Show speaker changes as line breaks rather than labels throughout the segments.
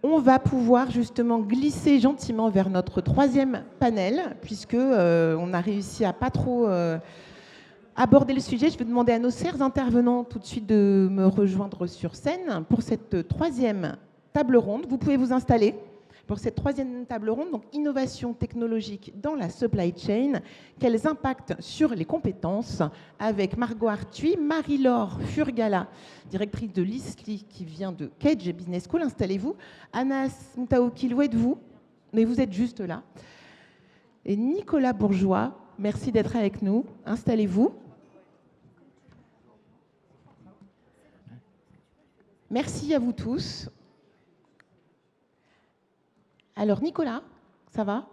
On va pouvoir justement glisser gentiment vers notre troisième panel, puisque on a réussi à pas trop aborder le sujet. Je vais demander à nos chers intervenants tout de suite de me rejoindre sur scène pour cette troisième table ronde. Vous pouvez vous installer pour cette troisième table ronde, donc innovation technologique dans la supply chain, quels impacts sur les compétences, avec Margot Arthuis, Marie-Laure Furgala, directrice de l'ISLI qui vient de Cage Business School. Installez-vous. Anas Mtaoukil, où êtes-vous? Mais vous êtes juste là. Et Nicolas Bourgeois, merci d'être avec nous. Installez-vous. Merci à vous tous. Alors Nicolas, ça va?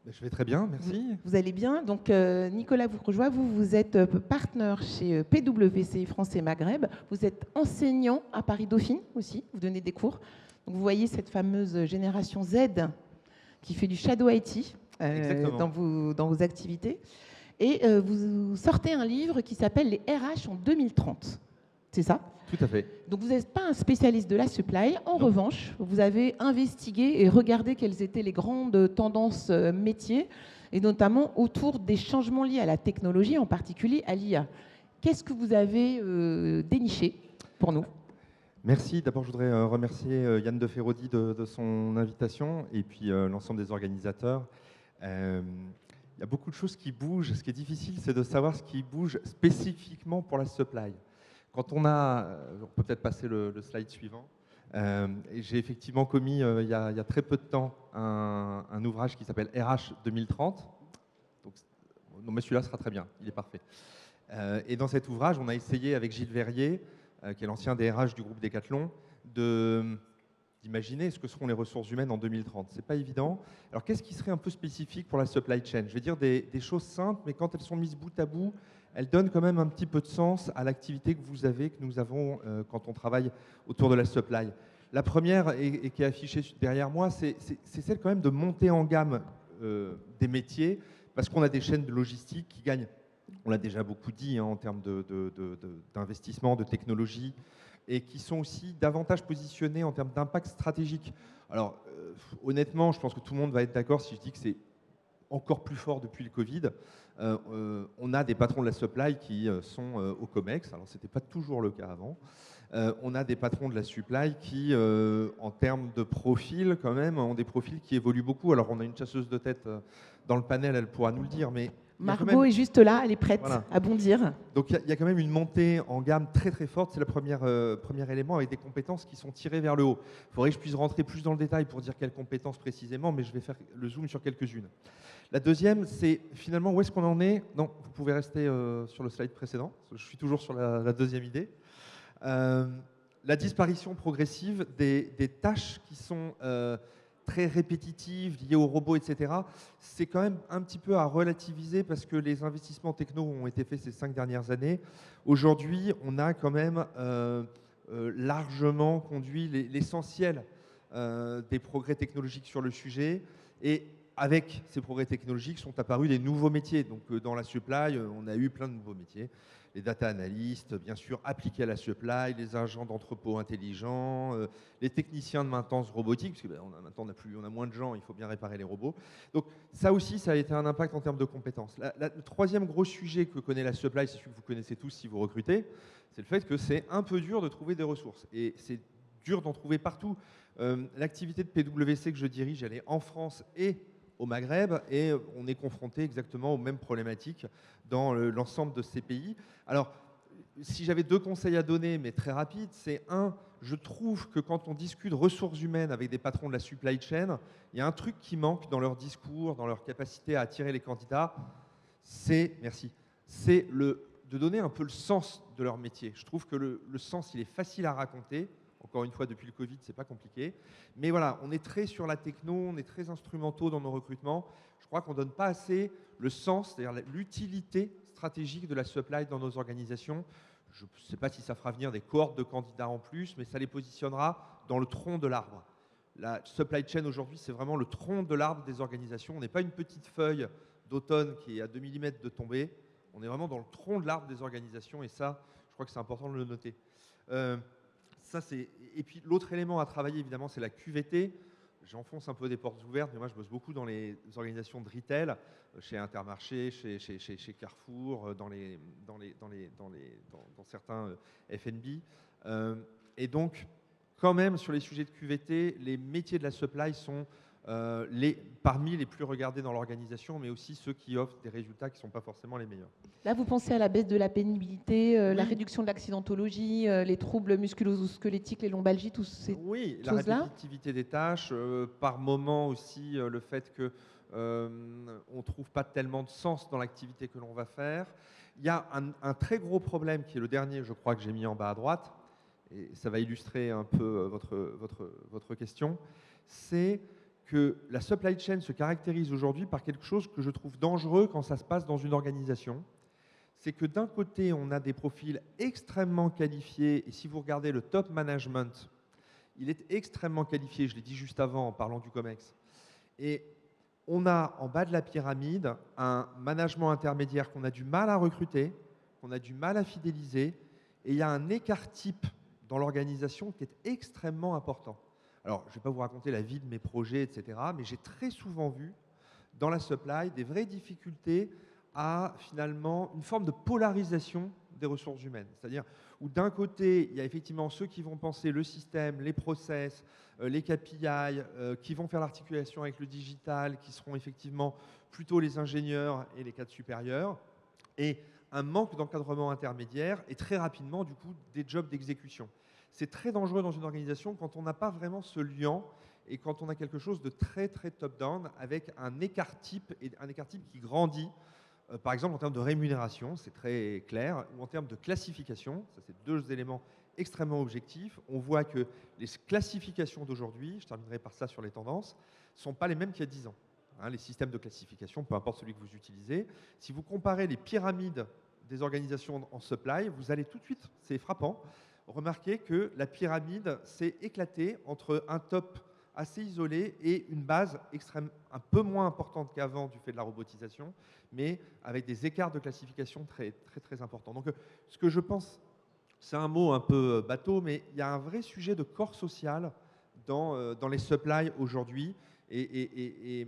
Je vais très bien, merci.
Vous allez bien. Donc Nicolas Bourgeois, vous êtes partenaire chez PwC France et Maghreb. Vous êtes enseignant à Paris-Dauphine aussi, vous donnez des cours. Donc, vous voyez cette fameuse génération Z qui fait du shadow IT dans vos activités. Et vous sortez un livre qui s'appelle Les RH en 2030. C'est ça?
Tout à fait.
Donc vous n'êtes pas un spécialiste de la supply. En revanche, vous avez investigué et regardé quelles étaient les grandes tendances métiers, et notamment autour des changements liés à la technologie, en particulier à l'IA. Qu'est-ce que vous avez déniché pour nous?
Merci. D'abord, je voudrais remercier Yann de Ferrodi de son invitation et puis l'ensemble des organisateurs. Il y a beaucoup de choses qui bougent. Ce qui est difficile, c'est de savoir ce qui bouge spécifiquement pour la supply. Quand on peut peut-être passer le slide suivant. J'ai effectivement commis il y a très peu de temps un ouvrage qui s'appelle RH 2030. Donc, non, mais celui-là sera très bien, il est parfait. Et dans cet ouvrage, on a essayé avec Gilles Verrier, qui est l'ancien DRH du groupe Decathlon, d'imaginer ce que seront les ressources humaines en 2030. C'est pas évident. Alors qu'est-ce qui serait un peu spécifique pour la supply chain? Je vais dire des choses simples, mais quand elles sont mises bout à bout, elles donnent quand même un petit peu de sens à l'activité que vous avez, que nous avons quand on travaille autour de la supply. La première, et qui est affichée derrière moi, c'est celle quand même de monter en gamme des métiers, parce qu'on a des chaînes de logistique qui gagnent, on l'a déjà beaucoup dit, en termes d'investissement, de technologie, et qui sont aussi davantage positionnés en termes d'impact stratégique. Alors, honnêtement, je pense que tout le monde va être d'accord si je dis que c'est encore plus fort depuis le Covid. On a des patrons de la supply qui sont au COMEX, alors ce n'était pas toujours le cas avant. On a des patrons de la supply qui, en termes de profil, quand même, ont des profils qui évoluent beaucoup. Alors, on a une chasseuse de tête dans le panel, elle pourra nous le dire, mais...
Margot est juste là, elle est prête à bondir.
Donc il y a quand même une montée en gamme très très forte, c'est le premier élément, avec des compétences qui sont tirées vers le haut. Il faudrait que je puisse rentrer plus dans le détail pour dire quelles compétences précisément, mais je vais faire le zoom sur quelques-unes. La deuxième, c'est finalement où est-ce qu'on en est. Non, vous pouvez rester sur le slide précédent, je suis toujours sur la deuxième idée. La disparition progressive des tâches qui sont... très répétitives, liées aux robots, etc., c'est quand même un petit peu à relativiser parce que les investissements techno ont été faits ces 5 dernières années. Aujourd'hui, on a quand même largement conduit l'essentiel des progrès technologiques sur le sujet. Et avec ces progrès technologiques sont apparus des nouveaux métiers. Donc dans la supply, on a eu plein de nouveaux métiers. Les data analystes, bien sûr, appliqués à la supply, les agents d'entrepôt intelligents, les techniciens de maintenance robotique, parce que maintenant on a moins de gens, il faut bien réparer les robots. Donc ça aussi, ça a été un impact en termes de compétences. Le troisième gros sujet que connaît la supply, c'est celui que vous connaissez tous si vous recrutez, c'est le fait que c'est un peu dur de trouver des ressources. Et c'est dur d'en trouver partout. L'activité de PwC que je dirige, elle est en France et au Maghreb, et on est confronté exactement aux mêmes problématiques dans l'ensemble de ces pays. Alors, si j'avais 2 conseils à donner, mais très rapides, c'est un, je trouve que quand on discute ressources humaines avec des patrons de la supply chain, il y a un truc qui manque dans leur discours, dans leur capacité à attirer les candidats, c'est de donner un peu le sens de leur métier. Je trouve que le sens, il est facile à raconter. Encore une fois, depuis le Covid, c'est pas compliqué. Mais voilà, on est très sur la techno, on est très instrumentaux dans nos recrutements. Je crois qu'on ne donne pas assez le sens, c'est-à-dire l'utilité stratégique de la supply dans nos organisations. Je ne sais pas si ça fera venir des cohortes de candidats en plus, mais ça les positionnera dans le tronc de l'arbre. La supply chain aujourd'hui, c'est vraiment le tronc de l'arbre des organisations. On n'est pas une petite feuille d'automne qui est à 2 mm de tomber. On est vraiment dans le tronc de l'arbre des organisations, et ça, je crois que c'est important de le noter. Ça, et puis l'autre élément à travailler, évidemment, c'est la QVT. J'enfonce un peu des portes ouvertes, mais moi je bosse beaucoup dans les organisations de retail, chez Intermarché, chez Carrefour, dans certains F&B. Et donc, quand même, sur les sujets de QVT, les métiers de la supply sont parmi les plus regardés dans l'organisation, mais aussi ceux qui offrent des résultats qui ne sont pas forcément les meilleurs.
Là, vous pensez à la baisse de la pénibilité, la réduction de l'accidentologie, les troubles musculo-squelettiques, les lombalgies, tous ces
Oui, la
choses-là.
répétitivité des tâches, par moment aussi le fait que on ne trouve pas tellement de sens dans l'activité que l'on va faire. Il y a un très gros problème qui est le dernier, je crois, que j'ai mis en bas à droite, et ça va illustrer un peu votre question, c'est que la supply chain se caractérise aujourd'hui par quelque chose que je trouve dangereux quand ça se passe dans une organisation. C'est que d'un côté, on a des profils extrêmement qualifiés, et si vous regardez le top management, il est extrêmement qualifié, je l'ai dit juste avant en parlant du COMEX. Et on a en bas de la pyramide un management intermédiaire qu'on a du mal à recruter, qu'on a du mal à fidéliser, et il y a un écart type dans l'organisation qui est extrêmement important. Alors, je ne vais pas vous raconter la vie de mes projets, etc., mais j'ai très souvent vu dans la supply des vraies difficultés à finalement une forme de polarisation des ressources humaines. C'est-à-dire où d'un côté, il y a effectivement ceux qui vont penser le système, les process, les KPI, qui vont faire l'articulation avec le digital, qui seront effectivement plutôt les ingénieurs et les cadres supérieurs, et un manque d'encadrement intermédiaire et très rapidement, du coup, des jobs d'exécution. C'est très dangereux dans une organisation quand on n'a pas vraiment ce lien et quand on a quelque chose de très, très top-down avec un écart type et un écart type qui grandit. Par exemple, en termes de rémunération, c'est très clair, ou en termes de classification, ça c'est deux éléments extrêmement objectifs. On voit que les classifications d'aujourd'hui, je terminerai par ça sur les tendances, ne sont pas les mêmes qu'il y a 10 ans. Les systèmes de classification, peu importe celui que vous utilisez, si vous comparez les pyramides des organisations en supply, vous allez tout de suite, c'est frappant, remarquer que la pyramide s'est éclatée entre un top assez isolé et une base un peu moins importante qu'avant du fait de la robotisation, mais avec des écarts de classification très, très, très importants. Donc, ce que je pense, c'est un mot un peu bateau, mais il y a un vrai sujet de corps social dans les supplies aujourd'hui et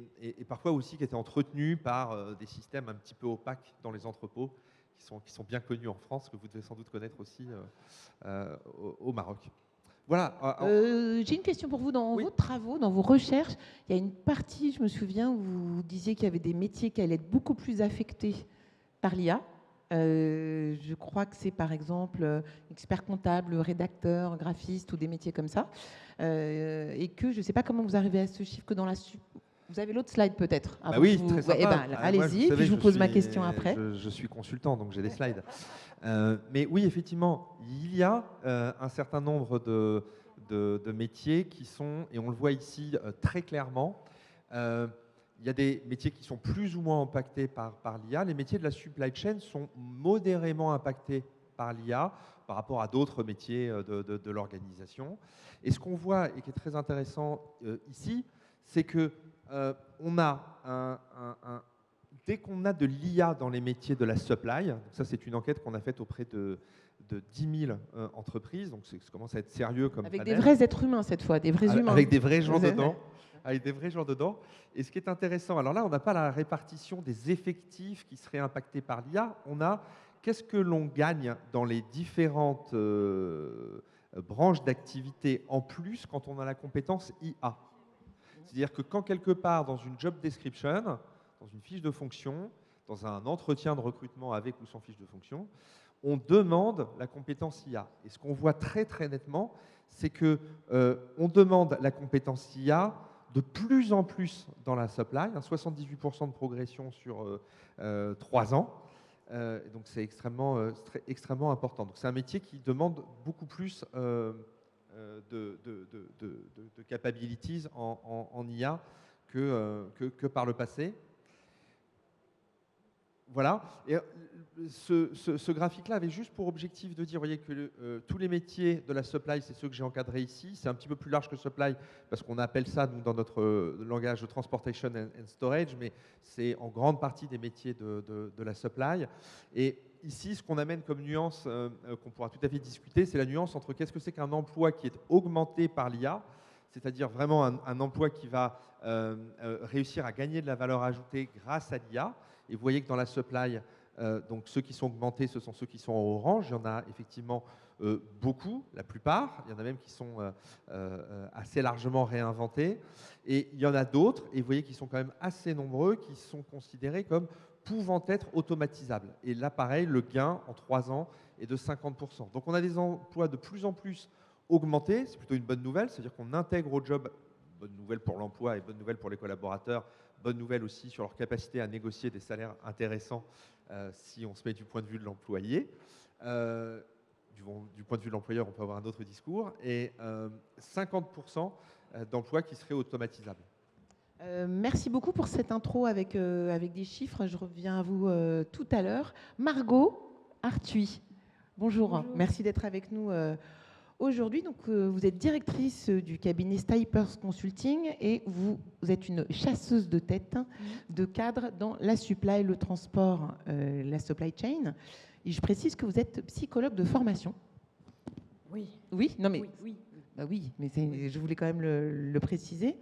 parfois aussi qui était entretenu par des systèmes un petit peu opaques dans les entrepôts qui sont bien connus en France, que vous devez sans doute connaître aussi au Maroc. Voilà.
J'ai une question pour vous. Dans vos travaux, dans vos recherches, il y a une partie, je me souviens, où vous disiez qu'il y avait des métiers qui allaient être beaucoup plus affectés par l'IA. Je crois que c'est par exemple expert comptable, rédacteur, graphiste ou des métiers comme ça. Et que je ne sais pas comment vous arrivez à ce chiffre que dans la... Vous avez l'autre slide peut-être.
Oui, très sympa.
Allez-y, puis je vous pose ma question après.
Je suis consultant, donc j'ai des slides. Mais oui, effectivement, il y a un certain nombre de métiers qui sont, et on le voit ici très clairement, il y a des métiers qui sont plus ou moins impactés par l'IA. Les métiers de la supply chain sont modérément impactés par l'IA par rapport à d'autres métiers de l'organisation. Et ce qu'on voit, et qui est très intéressant ici, c'est que on a dès qu'on a de l'IA dans les métiers de la supply, donc ça c'est une enquête qu'on a faite auprès de 10 000 entreprises, donc ça commence à être sérieux comme
avec
panel.
des vrais êtres humains cette fois, des vrais humains.
Avec des vrais gens dedans. Avec des vrais gens dedans. Et ce qui est intéressant, alors là on n'a pas la répartition des effectifs qui seraient impactés par l'IA, on a qu'est-ce que l'on gagne dans les différentes branches d'activité en plus quand on a la compétence IA. C'est-à-dire que quand quelque part dans une job description, dans une fiche de fonction, dans un entretien de recrutement avec ou sans fiche de fonction, on demande la compétence IA. Et ce qu'on voit très très nettement, c'est que on demande la compétence IA de plus en plus dans la supply, 78% de progression sur 3 ans. Donc c'est extrêmement important. Donc c'est un métier qui demande beaucoup plus de capabilities en IA que par le passé. Voilà. Et ce graphique-là avait juste pour objectif de dire, vous voyez, que tous les métiers de la supply, c'est ceux que j'ai encadrés ici. C'est un petit peu plus large que supply parce qu'on appelle ça, nous, dans notre langage, de transportation and storage, mais c'est en grande partie des métiers de la supply. Et ici, ce qu'on amène comme nuance, qu'on pourra tout à fait discuter, c'est la nuance entre qu'est-ce que c'est qu'un emploi qui est augmenté par l'IA, c'est-à-dire vraiment un emploi qui va réussir à gagner de la valeur ajoutée grâce à l'IA. Et vous voyez que dans la supply, donc ceux qui sont augmentés, ce sont ceux qui sont en orange. Il y en a effectivement beaucoup, la plupart. Il y en a même qui sont assez largement réinventés. Et il y en a d'autres, et vous voyez qu'ils sont quand même assez nombreux, qui sont considérés comme pouvant être automatisables. Et là, pareil, le gain en 3 ans est de 50%. Donc on a des emplois de plus en plus augmentés. C'est plutôt une bonne nouvelle, c'est-à-dire qu'on intègre au job, bonne nouvelle pour l'emploi et bonne nouvelle pour les collaborateurs, bonne nouvelle aussi sur leur capacité à négocier des salaires intéressants si on se met du point de vue de l'employé. Du point de vue de l'employeur, on peut avoir un autre discours. Et 50% d'emplois qui seraient automatisables.
Merci beaucoup pour cette intro avec des chiffres. Je reviens à vous tout à l'heure. Margot Arthuis, bonjour.
Bonjour.
Merci d'être avec nous aujourd'hui. Donc, vous êtes directrice du cabinet Stipers Consulting et vous êtes une chasseuse de tête de cadres dans la supply, le transport, la supply chain. Et je précise que vous êtes psychologue de formation.
Oui.
Oui, non mais
Oui.
Bah oui, mais je voulais quand même le préciser.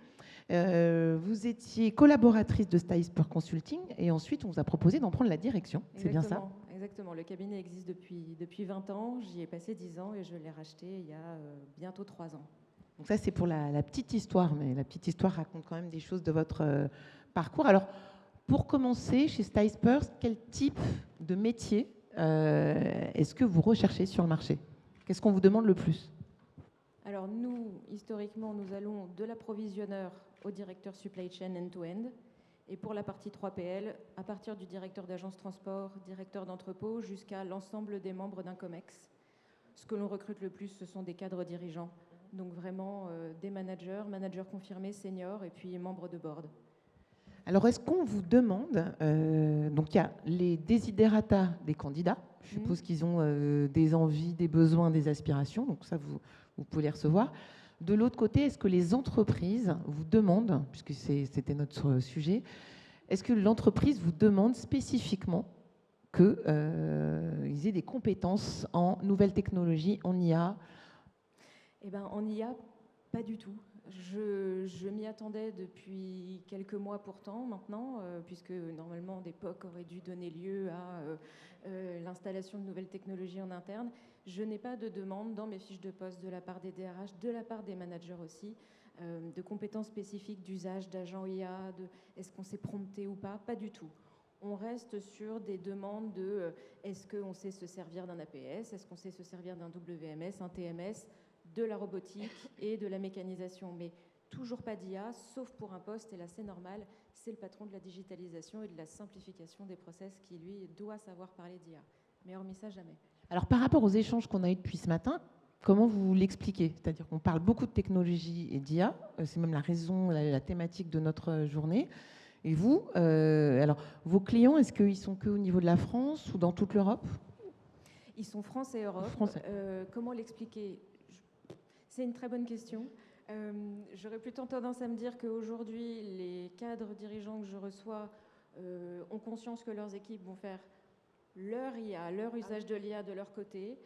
Vous étiez collaboratrice de Stipers Consulting et ensuite on vous a proposé d'en prendre la direction. C'est bien ça?
Exactement. Le cabinet existe depuis 20 ans. J'y ai passé 10 ans et je l'ai racheté il y a bientôt 3 ans.
Donc ça, c'est pour la petite histoire, mais la petite histoire raconte quand même des choses de votre parcours. Alors, pour commencer, chez Stipers, quel type de métier est-ce que vous recherchez sur le marché? Qu'est-ce qu'on vous demande le plus?
Alors nous, historiquement, nous allons de l'approvisionneur au directeur supply chain end-to-end. Et pour la partie 3PL, à partir du directeur d'agence transport, directeur d'entrepôt, jusqu'à l'ensemble des membres d'un COMEX. Ce que l'on recrute le plus, ce sont des cadres dirigeants. Donc vraiment des managers confirmés, seniors et puis membres de board.
Alors, est-ce qu'on vous demande, donc il y a les desiderata des candidats, je suppose qu'ils ont des envies, des besoins, des aspirations, donc ça, vous pouvez les recevoir. De l'autre côté, est-ce que les entreprises vous demandent, puisque c'était notre sujet, est-ce que l'entreprise vous demande spécifiquement qu'ils aient des compétences en nouvelles technologies, en IA?
Eh bien, en IA, pas du tout. Je m'y attendais depuis quelques mois pourtant maintenant, puisque normalement des POC auraient dû donner lieu à l'installation de nouvelles technologies en interne. Je n'ai pas de demande dans mes fiches de poste de la part des DRH, de la part des managers aussi, de compétences spécifiques d'usage d'agents IA, de est-ce qu'on s'est prompté ou pas, pas du tout. On reste sur des demandes de est-ce qu'on sait se servir d'un APS, est-ce qu'on sait se servir d'un WMS, un TMS, de la robotique et de la mécanisation, mais toujours pas d'IA, sauf pour un poste, et là c'est normal, c'est le patron de la digitalisation et de la simplification des process qui, lui, doit savoir parler d'IA. Mais hormis ça, jamais.
Alors, par rapport aux échanges qu'on a eus depuis ce matin, comment vous l'expliquez? C'est-à-dire qu'on parle beaucoup de technologie et d'IA, c'est même la raison, la thématique de notre journée. Et vous, alors, vos clients, est-ce qu'ils sont que au niveau de la France ou dans toute l'Europe?
Ils sont France et Europe. Comment l'expliquer? C'est une très bonne question. J'aurais plutôt tendance à me dire qu'aujourd'hui, les cadres dirigeants que je reçois ont conscience que leurs équipes vont faire leur IA, leur usage de l'IA de leur côté.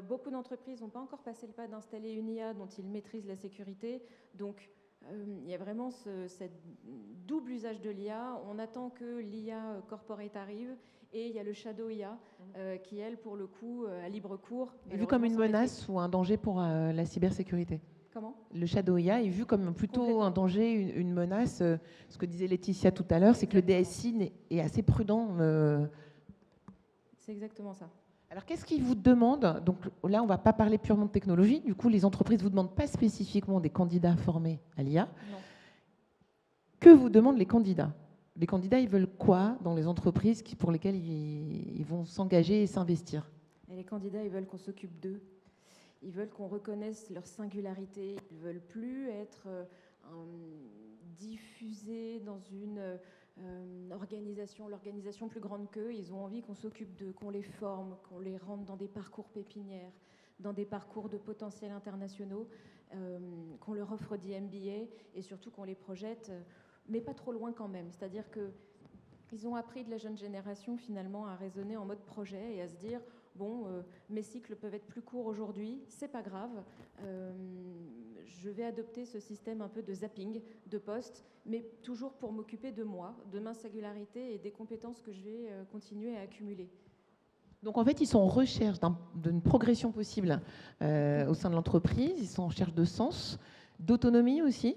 Beaucoup d'entreprises n'ont pas encore passé le pas d'installer une IA dont ils maîtrisent la sécurité. Donc, il y a vraiment ce double usage de l'IA. On attend que l'IA corporate arrive. Et il y a le shadow IA qui, elle, pour le coup, a libre cours.
Est vu comme une menace ou un danger pour la cybersécurité?
Comment?
Le shadow IA est vu comme plutôt un danger, une menace. Ce que disait Laetitia tout à l'heure, c'est que le DSI est assez prudent.
C'est exactement ça.
Alors, qu'est-ce qu'ils vous demandent? Donc là, on ne va pas parler purement de technologie. Du coup, les entreprises ne vous demandent pas spécifiquement des candidats formés à l'IA.
Non.
Que vous demandent les candidats? Les candidats, ils veulent quoi dans les entreprises pour lesquelles ils vont s'engager et s'investir?
Et les candidats, ils veulent qu'on s'occupe d'eux. Ils veulent qu'on reconnaisse leur singularité. Ils ne veulent plus être diffusés dans une l'organisation plus grande qu'eux. Ils ont envie qu'on s'occupe d'eux, qu'on les forme, qu'on les rentre dans des parcours pépinières, dans des parcours de potentiels internationaux, qu'on leur offre des MBA et surtout qu'on les projette, mais pas trop loin quand même. C'est-à-dire que Ils ont appris de la jeune génération finalement à raisonner en mode projet et à se dire bon, mes cycles peuvent être plus courts aujourd'hui, c'est pas grave, je vais adopter ce système un peu de zapping de postes, mais toujours pour m'occuper de moi, de ma singularité et des compétences que je vais continuer à accumuler.
Donc en fait, ils sont en recherche d'une progression possible au sein de l'entreprise, ils sont en recherche de sens, d'autonomie aussi.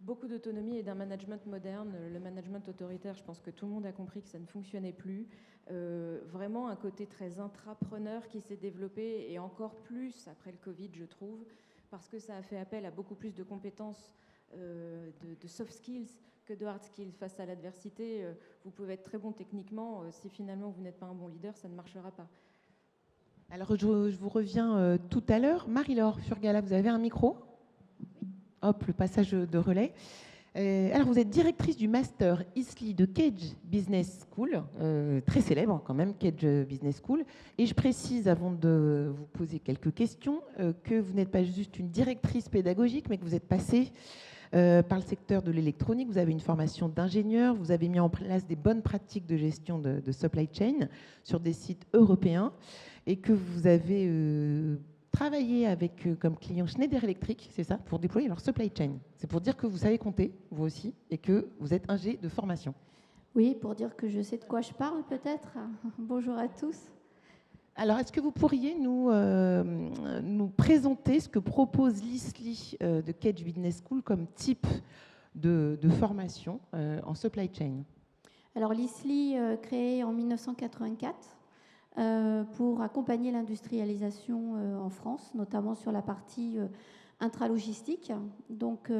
Beaucoup d'autonomie et d'un management moderne. Le management autoritaire, je pense que tout le monde a compris que ça ne fonctionnait plus. Vraiment un côté très intrapreneur qui s'est développé, et encore plus après le Covid, je trouve, parce que ça a fait appel à beaucoup plus de compétences de soft skills que de hard skills. Face à l'adversité, vous pouvez être très bon techniquement, si finalement vous n'êtes pas un bon leader, ça ne marchera pas.
Alors je vous reviens tout à l'heure. Marie-Laure Furgala, vous avez un micro ? Hop, le passage de relais. Alors, vous êtes directrice du master ISLI de Cage Business School, très célèbre quand même, Cage Business School. Et je précise, avant de vous poser quelques questions, que vous n'êtes pas juste une directrice pédagogique, mais que vous êtes passée par le secteur de l'électronique. Vous avez une formation d'ingénieur, vous avez mis en place des bonnes pratiques de gestion de supply chain sur des sites européens, et que vous avez travailler avec comme client Schneider Electric, c'est ça, pour déployer leur supply chain. C'est pour dire que vous savez compter, vous aussi, et que vous êtes ingé de formation.
Oui, pour dire que je sais de quoi je parle peut-être. Bonjour à tous.
Alors, est-ce que vous pourriez nous présenter ce que propose l'ISLI de Cage Business School comme type de formation en supply chain?
Alors, l'ISLI, créé en 1984, pour accompagner l'industrialisation en France, notamment sur la partie intralogistique. Donc,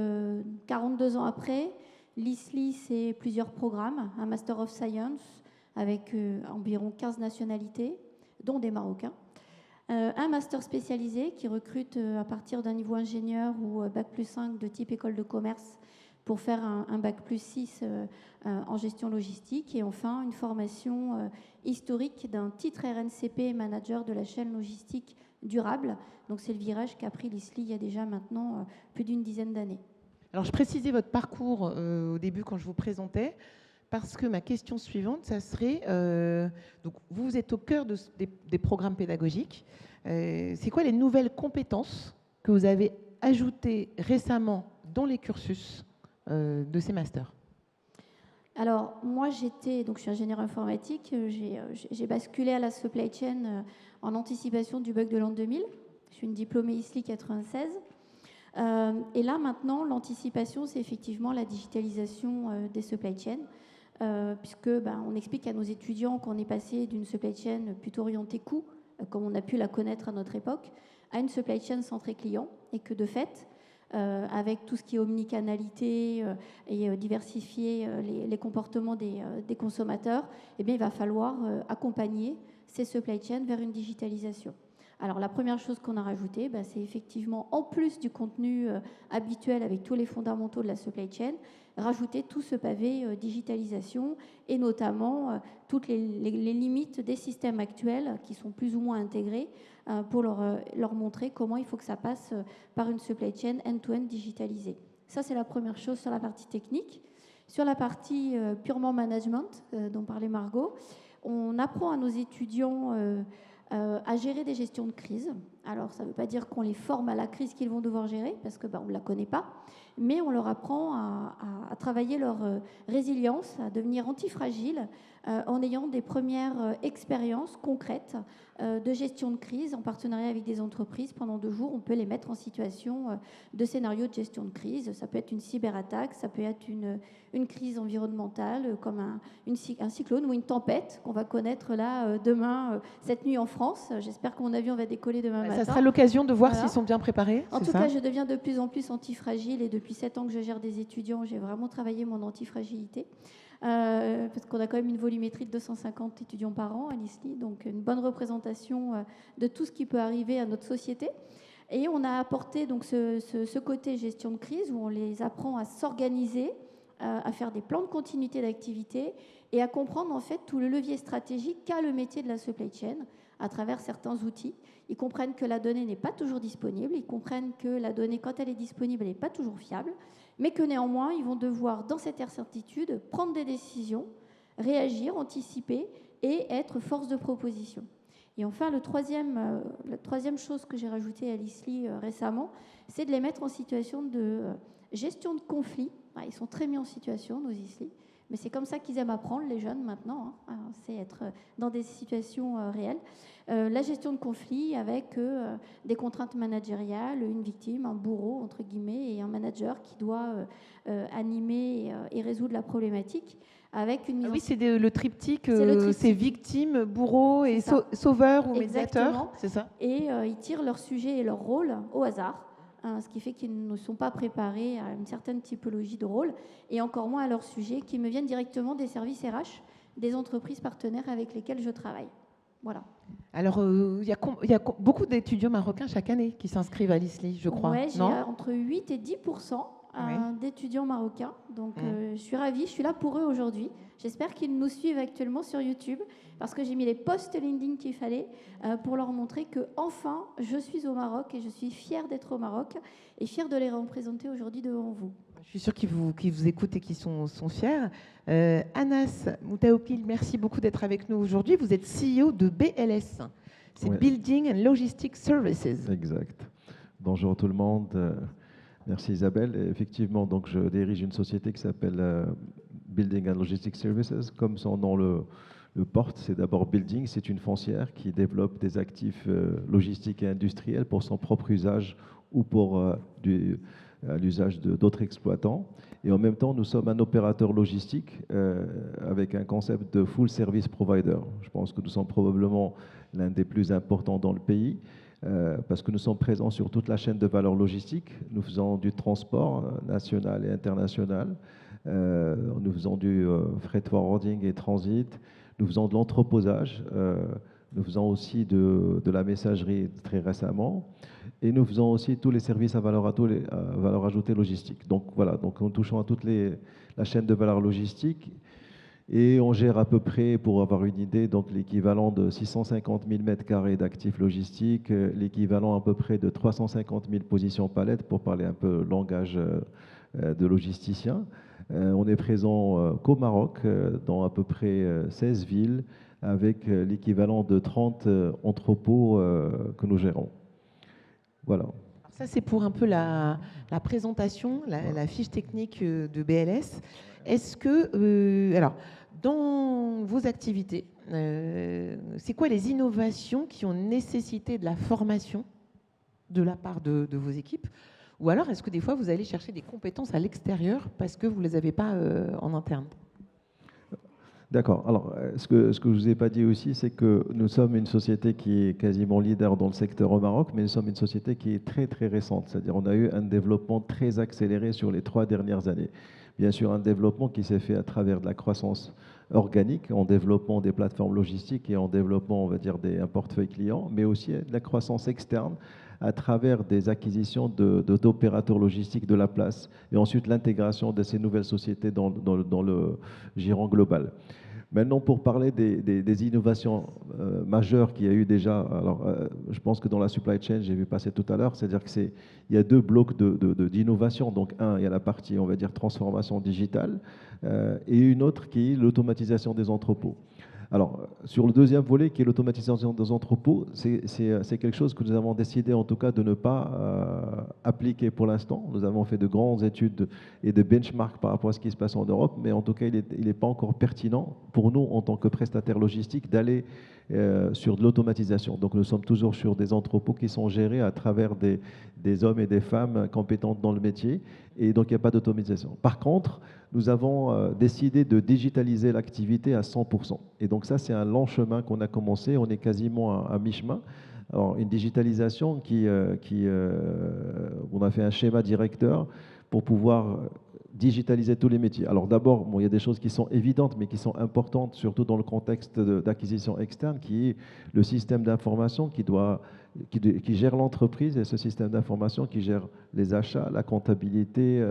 42 ans après, l'ISLI, c'est plusieurs programmes, un Master of Science avec environ 15 nationalités, dont des Marocains, un master spécialisé qui recrute à partir d'un niveau ingénieur ou Bac plus 5 de type école de commerce pour faire un Bac plus 6 en gestion logistique, et enfin une formation historique d'un titre RNCP manager de la chaîne logistique durable. Donc c'est le virage qu'a pris l'ISLI il y a déjà maintenant plus d'une dizaine d'années.
Alors je précisais votre parcours au début quand je vous présentais, parce que ma question suivante, ça serait, donc vous êtes au cœur des programmes pédagogiques, c'est quoi les nouvelles compétences que vous avez ajoutées récemment dans les cursus de ces masters?
Alors, moi, je suis ingénieure informatique, j'ai basculé à la supply chain en anticipation du bug de l'an 2000. Je suis une diplômée ISLI 96. Et là, maintenant, l'anticipation, c'est effectivement la digitalisation des supply chains, puisque on explique à nos étudiants qu'on est passé d'une supply chain plutôt orientée coût, comme on a pu la connaître à notre époque, à une supply chain centrée client, et que de fait, avec tout ce qui est omnicanalité et diversifier les comportements des consommateurs, eh bien, il va falloir accompagner ces supply chains vers une digitalisation. Alors, la première chose qu'on a rajoutée, c'est effectivement, en plus du contenu habituel avec tous les fondamentaux de la supply chain, rajouter tout ce pavé digitalisation, et notamment toutes les limites des systèmes actuels qui sont plus ou moins intégrés, pour leur montrer comment il faut que ça passe par une supply chain end-to-end digitalisée. Ça, c'est la première chose sur la partie technique. Sur la partie purement management, dont parlait Margot, on apprend à nos étudiants à gérer des gestions de crise. Alors, ça ne veut pas dire qu'on les forme à la crise qu'ils vont devoir gérer, parce qu'on ne la connaît pas, mais on leur apprend à travailler leur résilience, à devenir antifragiles, en ayant des premières expériences concrètes de gestion de crise en partenariat avec des entreprises. Pendant 2 jours, on peut les mettre en situation de scénario de gestion de crise. Ça peut être une cyberattaque, ça peut être une crise environnementale, comme un cyclone ou une tempête qu'on va connaître là demain, cette nuit en France. J'espère que mon avion va décoller demain matin.
Ça sera l'occasion de voir s'ils sont bien préparés.
En tout cas, je deviens de plus en plus antifragile, et depuis 7 ans que je gère des étudiants, j'ai vraiment travaillé mon antifragilité. Parce qu'on a quand même une volumétrie de 250 étudiants par an à l'ISLI, donc une bonne représentation de tout ce qui peut arriver à notre société. Et on a apporté donc ce côté gestion de crise, où on les apprend à s'organiser, à faire des plans de continuité d'activité, et à comprendre en fait tout le levier stratégique qu'a le métier de la supply chain à travers certains outils. Ils comprennent que la donnée n'est pas toujours disponible, ils comprennent que la donnée, quand elle est disponible, elle n'est pas toujours fiable, mais que néanmoins, ils vont devoir, dans cette incertitude, prendre des décisions, réagir, anticiper et être force de proposition. Et enfin, la troisième chose que j'ai rajoutée à l'ISLI récemment, c'est de les mettre en situation de gestion de conflits. Ils sont très mis en situation, nos ISLI, mais c'est comme ça qu'ils aiment apprendre, les jeunes maintenant, c'est être dans des situations réelles. La gestion de conflits avec des contraintes managériales, une victime, un bourreau, entre guillemets, et un manager qui doit animer et résoudre la problématique. Avec une
oui, c'est le triptyque,
c'est
c'est victime, bourreau et sauveur ou médiateur, c'est ça.
Et ils tirent leur sujet et leur rôle au hasard, ce qui fait qu'ils ne sont pas préparés à une certaine typologie de rôle, et encore moins à leur sujet, qui me viennent directement des services RH, des entreprises partenaires avec lesquelles je travaille. Voilà.
Alors, il y a beaucoup d'étudiants marocains chaque année qui s'inscrivent à l'ISLI, je crois.
Oui, j'ai entre 8 et 10% d'étudiants marocains. Donc, je suis ravie. Je suis là pour eux aujourd'hui. J'espère qu'ils nous suivent actuellement sur YouTube parce que j'ai mis les posts LinkedIn qu'il fallait pour leur montrer que enfin, je suis au Maroc et je suis fière d'être au Maroc et fière de les représenter aujourd'hui devant vous.
Je suis sûre qu'ils vous écoutent et qu'ils sont fiers. Anas Moutaoukil, merci beaucoup d'être avec nous aujourd'hui. Vous êtes CEO de BLS. C'est Building and Logistics Services.
Exact. Bonjour tout le monde. Merci Isabelle. Et effectivement, donc, je dirige une société qui s'appelle Building and Logistics Services. Comme son nom le porte, c'est d'abord Building, c'est une foncière qui développe des actifs logistiques et industriels pour son propre usage ou pour l'usage d'autres exploitants. Et en même temps, nous sommes un opérateur logistique avec un concept de full service provider. Je pense que nous sommes probablement l'un des plus importants dans le pays. Parce que nous sommes présents sur toute la chaîne de valeur logistique. Nous faisons du transport national et international. Nous faisons du freight forwarding et transit. Nous faisons de l'entreposage. Nous faisons aussi de la messagerie très récemment. Et nous faisons aussi tous les services à valeur ajoutée logistique. Donc voilà, donc nous touchons à toute la chaîne de valeur logistique. Et on gère à peu près, pour avoir une idée, donc l'équivalent de 650 000 m² d'actifs logistiques, l'équivalent à peu près de 350 000 positions palettes, pour parler un peu langage de logisticien. On est présent qu'au Maroc, dans à peu près 16 villes, avec l'équivalent de 30 entrepôts que nous gérons. Voilà.
Ça, c'est pour un peu la présentation, la fiche technique de BLS. Est-ce que, alors, dans vos activités, c'est quoi les innovations qui ont nécessité de la formation de la part de vos équipes? Ou alors, est-ce que des fois, vous allez chercher des compétences à l'extérieur parce que vous ne les avez pas en interne?
D'accord. Alors, ce que je ne vous ai pas dit aussi, c'est que nous sommes une société qui est quasiment leader dans le secteur au Maroc, mais nous sommes une société qui est très, très récente. C'est-à-dire on a eu un développement très accéléré sur les 3 dernières années. Bien sûr, un développement qui s'est fait à travers de la croissance organique, en développant des plateformes logistiques et en développement, on va dire, un portefeuille client, mais aussi de la croissance externe à travers des acquisitions d'opérateurs logistiques de la place et ensuite l'intégration de ces nouvelles sociétés dans le giron global. Maintenant, pour parler des innovations majeures qu'il y a eu déjà, alors je pense que dans la supply chain, j'ai vu passer tout à l'heure, c'est-à-dire qu'il y a 2 blocs d'innovation. Donc, il y a la partie, on va dire, transformation digitale et une autre qui est l'automatisation des entrepôts. Alors, sur le deuxième volet, qui est l'automatisation des entrepôts, c'est quelque chose que nous avons décidé, en tout cas, de ne pas appliquer pour l'instant. Nous avons fait de grandes études et de benchmarks par rapport à ce qui se passe en Europe, mais en tout cas, il n'est pas encore pertinent pour nous, en tant que prestataire logistique, d'aller sur de l'automatisation. Donc, nous sommes toujours sur des entrepôts qui sont gérés à travers des hommes et des femmes compétentes dans le métier, et donc il n'y a pas d'automatisation. Par contre, nous avons décidé de digitaliser l'activité à 100%. Et donc ça, c'est un long chemin qu'on a commencé. On est quasiment à mi-chemin. Alors, une digitalisation on a fait un schéma directeur pour pouvoir digitaliser tous les métiers. Alors d'abord, il y a des choses qui sont évidentes, mais qui sont importantes, surtout dans le contexte d'acquisition externe, qui est le système d'information qui doit qui gère l'entreprise et ce système d'information qui gère les achats, la comptabilité,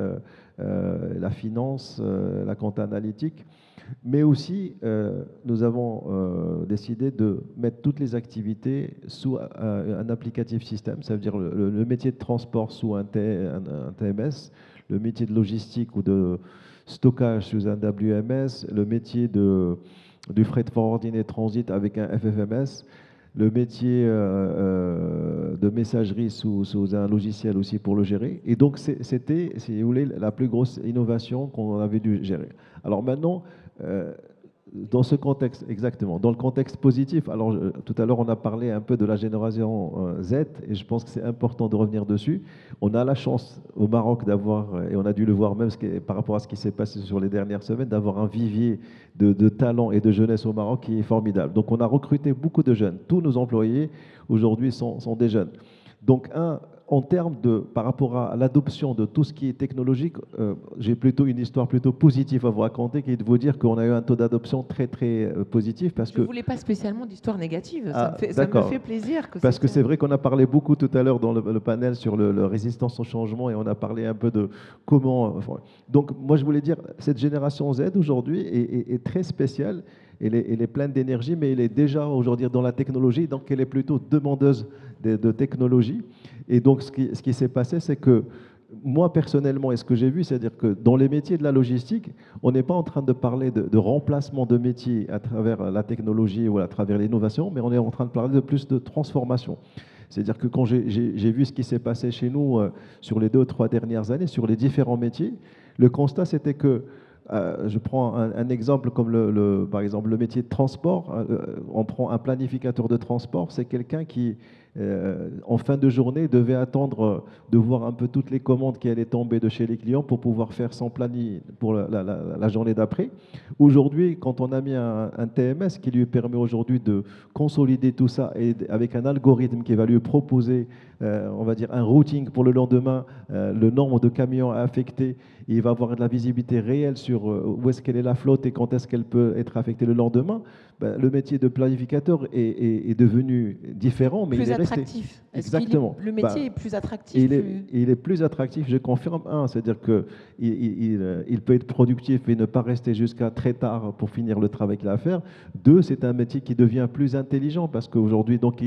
la finance, la compta analytique. Mais aussi, nous avons décidé de mettre toutes les activités sous un applicatif système, ça veut dire le métier de transport sous un TMS, le métier de logistique ou de stockage sous un WMS, le métier du freight forwarding et transit avec un FFMS, le métier de messagerie sous un logiciel aussi pour le gérer. Et donc, c'était, si vous voulez, la plus grosse innovation qu'on avait dû gérer. Alors maintenant, dans ce contexte, exactement, dans le contexte positif, alors tout à l'heure on a parlé un peu de la génération Z et je pense que c'est important de revenir dessus. On a la chance au Maroc d'avoir, et on a dû le voir même par rapport à ce qui s'est passé sur les dernières semaines, d'avoir un vivier de talents et de jeunesse au Maroc qui est formidable. Donc on a recruté beaucoup de jeunes. Tous nos employés aujourd'hui sont des jeunes. Donc en termes par rapport à l'adoption de tout ce qui est technologique, j'ai plutôt une histoire plutôt positive à vous raconter, qui est de vous dire qu'on a eu un taux d'adoption très très positif.
Je ne voulais pas spécialement d'histoire négative,
Ah,
ça me fait plaisir.
Parce que c'est vrai qu'on a parlé beaucoup tout à l'heure dans le panel sur la résistance au changement et on a parlé un peu de comment... Donc moi je voulais dire, cette génération Z aujourd'hui est très spéciale, elle est pleine d'énergie, mais elle est déjà aujourd'hui dans la technologie, donc elle est plutôt demandeuse de technologie. Et donc, ce qui s'est passé, c'est que moi, personnellement, et ce que j'ai vu, c'est-à-dire que dans les métiers de la logistique, on n'est pas en train de parler de remplacement de métiers à travers la technologie ou à travers l'innovation, mais on est en train de parler de plus de transformation. C'est-à-dire que quand j'ai vu ce qui s'est passé chez nous sur les 2 ou 3 dernières années, sur les différents métiers, le constat, c'était que je prends un exemple comme par exemple le métier de transport. On prend un planificateur de transport, c'est quelqu'un qui, en fin de journée, devait attendre de voir un peu toutes les commandes qui allaient tomber de chez les clients pour pouvoir faire son planning pour la journée d'après. Aujourd'hui, quand on a mis un TMS qui lui permet aujourd'hui de consolider tout ça et avec un algorithme qui va lui proposer, on va dire, un routing pour le lendemain, le nombre de camions à affecter, il va avoir de la visibilité réelle sur où est-ce qu'elle est la flotte et quand est-ce qu'elle peut être affectée le lendemain. Ben, le métier de planificateur est devenu différent, mais
plus
il est resté.
attractif.
Exactement.
Le métier est plus attractif.
Il est plus attractif, je confirme. C'est-à-dire qu'il peut être productif et ne pas rester jusqu'à très tard pour finir le travail qu'il a à faire. 2, c'est un métier qui devient plus intelligent parce qu'aujourd'hui, donc,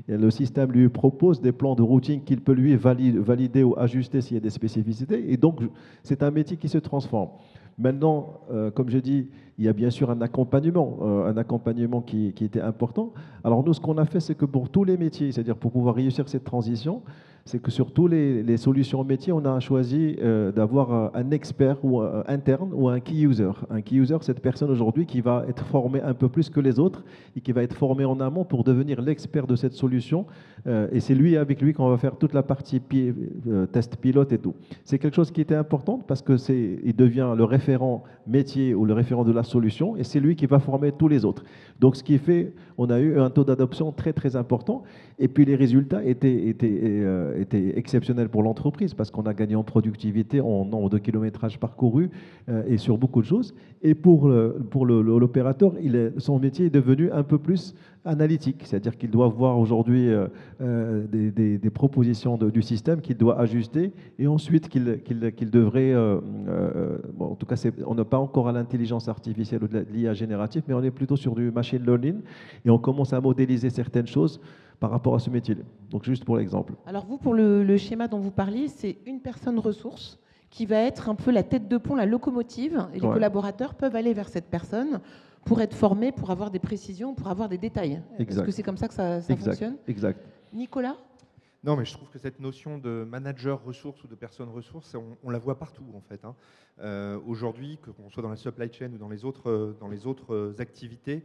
le système lui propose des plans de routing qu'il peut lui valider ou ajuster s'il y a des spécificités. Et donc, c'est un métier qui se transforme. Maintenant, comme je dis, il y a bien sûr un accompagnement qui était important. Alors nous, ce qu'on a fait, c'est que pour tous les métiers, c'est-à-dire pour pouvoir réussir cette transition, c'est que sur tous les solutions métiers, on a choisi d'avoir un expert ou interne ou un key user. Un key user, c'est cette personne aujourd'hui qui va être formée un peu plus que les autres et qui va être formée en amont pour devenir l'expert de cette solution. Et c'est avec lui qu'on va faire toute la partie test pilote et tout. C'est quelque chose qui était important parce que il devient le référent métier ou le référent de la solution et c'est lui qui va former tous les autres. Donc ce qui fait, on a eu un taux d'adoption très très important et puis les résultats étaient exceptionnels pour l'entreprise parce qu'on a gagné en productivité, en nombre de kilométrages parcourus et sur beaucoup de choses. Et pour l'opérateur, son métier est devenu un peu plus analytique, c'est-à-dire qu'il doit voir aujourd'hui des propositions du système qu'il doit ajuster et ensuite qu'il devrait, bon, en tout cas on n'est pas encore à l'intelligence artificielle ou de l'IA générative, mais on est plutôt sur du machine learning et on commence à modéliser certaines choses par rapport à ce métier-là. Donc juste pour l'exemple.
Alors vous, pour le schéma dont vous parliez, c'est une personne ressource qui va être un peu la tête de pont, la locomotive, et les collaborateurs peuvent aller vers cette personne pour être formés, pour avoir des précisions, pour avoir des détails.
Exact.
Est-ce que c'est comme ça que ça fonctionne ?
Exact.
Nicolas ?
Non, mais je trouve que cette notion de manager ressources ou de personne ressources, on la voit partout en fait. Aujourd'hui, que qu'on soit dans la supply chain ou dans les autres activités,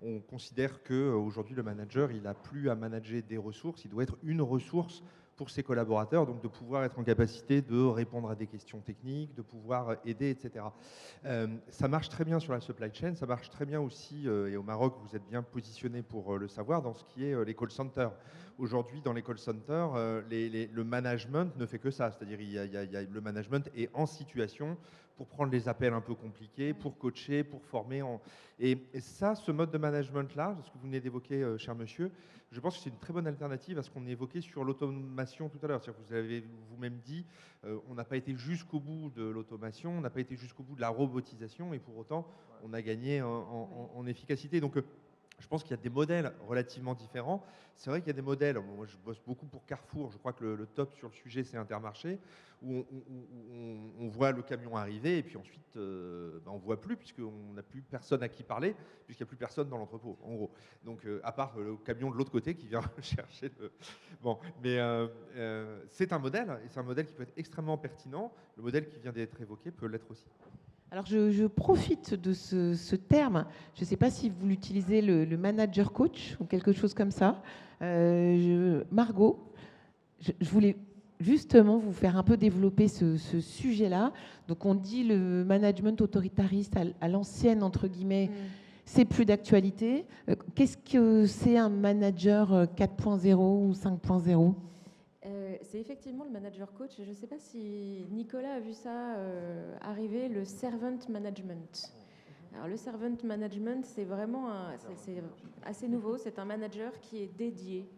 on considère qu'aujourd'hui le manager, il n'a plus à manager des ressources, il doit être une ressource pour ses collaborateurs, donc de pouvoir être en capacité de répondre à des questions techniques, de pouvoir aider, etc. Ça marche très bien sur la supply chain, ça marche très bien aussi, et au Maroc, vous êtes bien positionné pour le savoir, dans ce qui est les call centers. Aujourd'hui, dans les call centers, le management ne fait que ça, c'est-à-dire le management est en situation pour prendre les appels un peu compliqués, pour coacher, pour former. Et ça, ce mode de management-là, ce que vous venez d'évoquer, cher monsieur, je pense que c'est une très bonne alternative à ce qu'on évoquait sur l'automation tout à l'heure. Vous avez vous-même dit, on n'a pas été jusqu'au bout de l'automation, on n'a pas été jusqu'au bout de la robotisation, et pour autant, on a gagné en efficacité. Donc, je pense qu'il y a des modèles relativement différents. C'est vrai qu'il y a des modèles, moi je bosse beaucoup pour Carrefour, je crois que le top sur le sujet c'est Intermarché, où on voit le camion arriver et puis ensuite on ne voit plus puisqu'on n'a plus personne à qui parler, puisqu'il n'y a plus personne dans l'entrepôt, en gros. Donc à part le camion de l'autre côté qui vient chercher le... Bon, mais c'est un modèle, et c'est un modèle qui peut être extrêmement pertinent. Le modèle qui vient d'être évoqué peut l'être aussi.
Alors, je profite de ce terme. Je ne sais pas si vous l'utilisez, le manager coach ou quelque chose comme ça. Margot, je voulais justement vous faire un peu développer ce sujet-là. Donc, on dit le management autoritariste à l'ancienne, entre guillemets, c'est plus d'actualité. Qu'est-ce que c'est un manager 4.0 ou 5.0 ?
C'est effectivement le manager coach. Je ne sais pas si Nicolas a vu ça arriver, le servant management. Alors, le servant management, c'est vraiment c'est assez nouveau. C'est un manager qui est dédié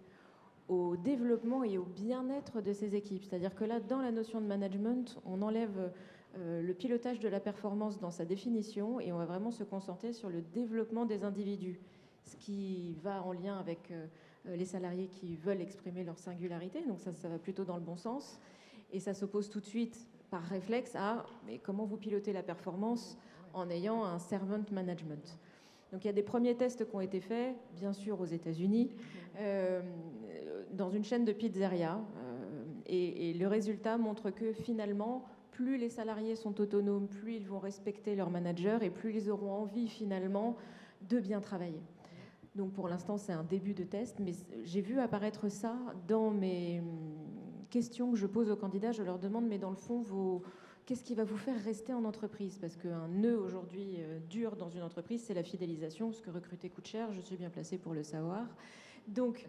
au développement et au bien-être de ses équipes. C'est-à-dire que là, dans la notion de management, on enlève le pilotage de la performance dans sa définition et on va vraiment se concentrer sur le développement des individus, ce qui va en lien avec les salariés qui veulent exprimer leur singularité, donc ça va plutôt dans le bon sens, et ça s'oppose tout de suite par réflexe à mais comment vous pilotez la performance en ayant un servant management. Donc il y a des premiers tests qui ont été faits, bien sûr aux États-Unis, dans une chaîne de pizzeria, et le résultat montre que finalement, plus les salariés sont autonomes, plus ils vont respecter leur manager et plus ils auront envie finalement de bien travailler. Donc pour l'instant, c'est un début de test, mais j'ai vu apparaître ça dans mes questions que je pose aux candidats. Je leur demande, mais dans le fond, qu'est-ce qui va vous faire rester en entreprise ? Parce qu'un nœud aujourd'hui dur dans une entreprise, c'est la fidélisation, parce que recruter coûte cher, je suis bien placée pour le savoir. Donc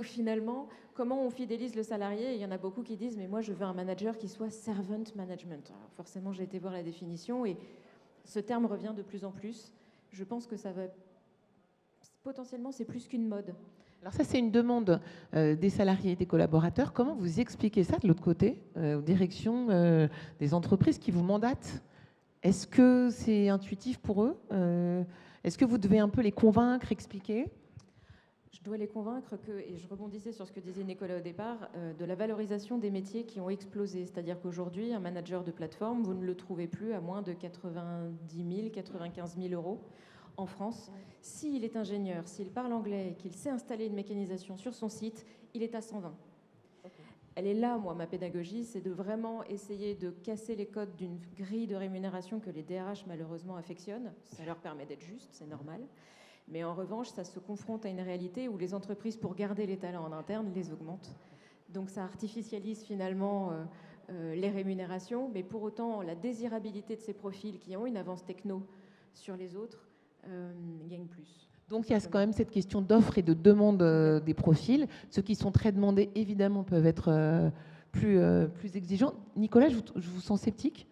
finalement, comment on fidélise le salarié ? Il y en a beaucoup qui disent, mais moi je veux un manager qui soit servant management. Alors forcément, j'ai été voir la définition et ce terme revient de plus en plus. Je pense que ça va... Potentiellement, c'est plus qu'une mode.
Alors ça, c'est une demande des salariés et des collaborateurs. Comment vous expliquez ça de l'autre côté, aux directions des entreprises qui vous mandatent ? Est-ce que c'est intuitif pour eux ? Est-ce que vous devez un peu les convaincre, expliquer ?
Je dois les convaincre que, et je rebondissais sur ce que disait Nicolas au départ, de la valorisation des métiers qui ont explosé. C'est-à-dire qu'aujourd'hui, un manager de plateforme, vous ne le trouvez plus à moins de 90 000, 95 000 euros. En France, s'il est ingénieur, s'il parle anglais et qu'il sait installer une mécanisation sur son site, il est à 120. Elle est là, moi, ma pédagogie, c'est de vraiment essayer de casser les codes d'une grille de rémunération que les DRH, malheureusement, affectionnent. Ça leur permet d'être juste, c'est normal. Mais en revanche, ça se confronte à une réalité où les entreprises, pour garder les talents en interne, les augmentent. Donc ça artificialise finalement les rémunérations, mais pour autant, la désirabilité de ces profils qui ont une avance techno sur les autres, gagne plus.
Donc il y a quand même cette question d'offre et de demande des profils. Ceux qui sont très demandés, évidemment, peuvent être plus exigeants. Nicolas, je vous sens sceptique.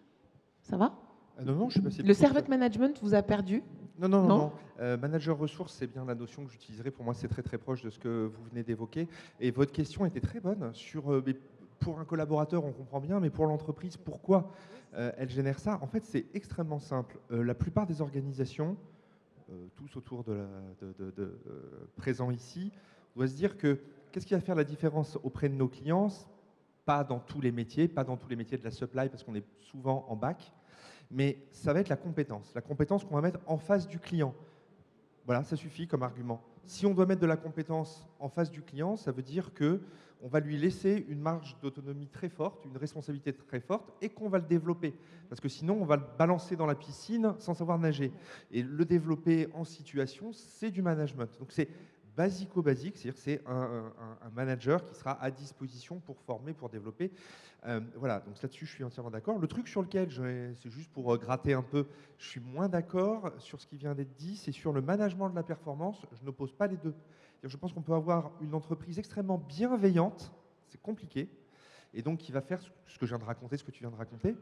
Ça va ?
Non, je suis pas sceptique.
Le servant management vous a perdu ?
Non. Manager ressources, c'est bien la notion que j'utiliserai. Pour moi, c'est très très proche de ce que vous venez d'évoquer. Et votre question était très bonne sur... pour un collaborateur, on comprend bien, mais pour l'entreprise, pourquoi elle génère ça ? En fait, c'est extrêmement simple. La plupart des organisations... tous autour présents ici, on doit se dire que qu'est-ce qui va faire la différence auprès de nos clients ? Pas dans tous les métiers de la supply, parce qu'on est souvent en bac, mais ça va être la compétence qu'on va mettre en face du client. Voilà, ça suffit comme argument. Si on doit mettre de la compétence en face du client, ça veut dire qu'on va lui laisser une marge d'autonomie très forte, une responsabilité très forte, et qu'on va le développer. Parce que sinon, on va le balancer dans la piscine sans savoir nager. Et le développer en situation, c'est du management. Donc c'est basico-basique, c'est-à-dire que c'est un manager qui sera à disposition pour former, pour développer. Voilà, donc là-dessus, je suis entièrement d'accord. Le truc sur lequel, c'est juste pour gratter un peu, je suis moins d'accord sur ce qui vient d'être dit, c'est sur le management de la performance. Je n'oppose pas les deux. Je pense qu'on peut avoir une entreprise extrêmement bienveillante, c'est compliqué, et donc qui va faire ce que je viens de raconter, ce que tu viens de raconter,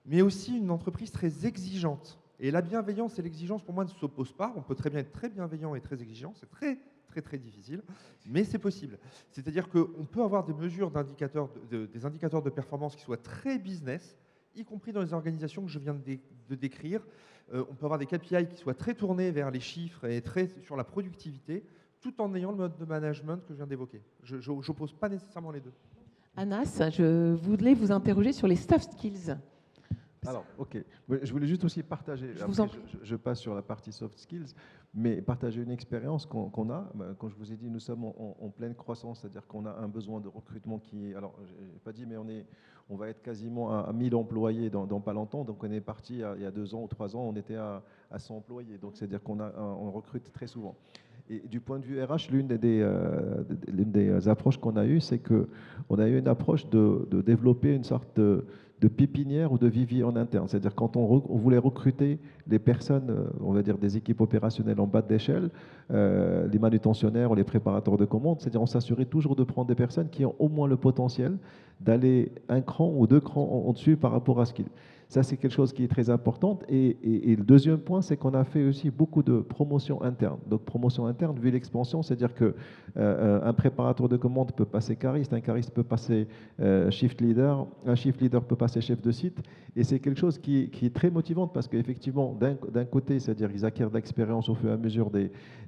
mais aussi une entreprise très exigeante. Et la bienveillance et l'exigence, pour moi, ne s'opposent pas. On peut très bien être très bienveillant et très exigeant. C'est très, très, très difficile, mais c'est possible. C'est-à-dire qu'on peut avoir des mesures d'indicateurs, des indicateurs de performance qui soient très business, y compris dans les organisations que je viens de décrire. On peut avoir des KPI qui soient très tournés vers les chiffres et très sur la productivité, tout en ayant le mode de management que je viens d'évoquer. Je n'oppose pas nécessairement les deux.
Anas, je voulais vous interroger sur les soft skills.
Alors, ok. Je voulais juste aussi partager, je passe sur la partie soft skills, mais partager une expérience qu'on a. Quand je vous ai dit, nous sommes en pleine croissance, c'est-à-dire qu'on a un besoin de recrutement qui est, alors, je n'ai pas dit, mais on va être quasiment à 1000 employés dans pas longtemps. Donc, on est parti il y a 2 ans ou 3 ans, on était à 100 employés. Donc, c'est-à-dire on recrute très souvent. Et du point de vue RH, l'une des approches qu'on a eues, c'est qu'on a eu une approche de développer une sorte de pépinière ou de vivier en interne. C'est-à-dire quand on voulait recruter des personnes, on va dire des équipes opérationnelles en bas d'échelle, les manutentionnaires ou les préparateurs de commandes, c'est-à-dire on s'assurait toujours de prendre des personnes qui ont au moins le potentiel d'aller 1 cran ou 2 crans en dessus par rapport à ce qu'ils... Ça, c'est quelque chose qui est très important. Et le deuxième point, c'est qu'on a fait aussi beaucoup de promotion interne. Donc, promotion interne, vu l'expansion, c'est-à-dire qu'un préparateur de commande peut passer cariste, un cariste peut passer shift leader, un shift leader peut passer chef de site. Et c'est quelque chose qui est très motivant parce qu'effectivement, d'un côté, c'est-à-dire qu'ils acquièrent de l'expérience au fur et à mesure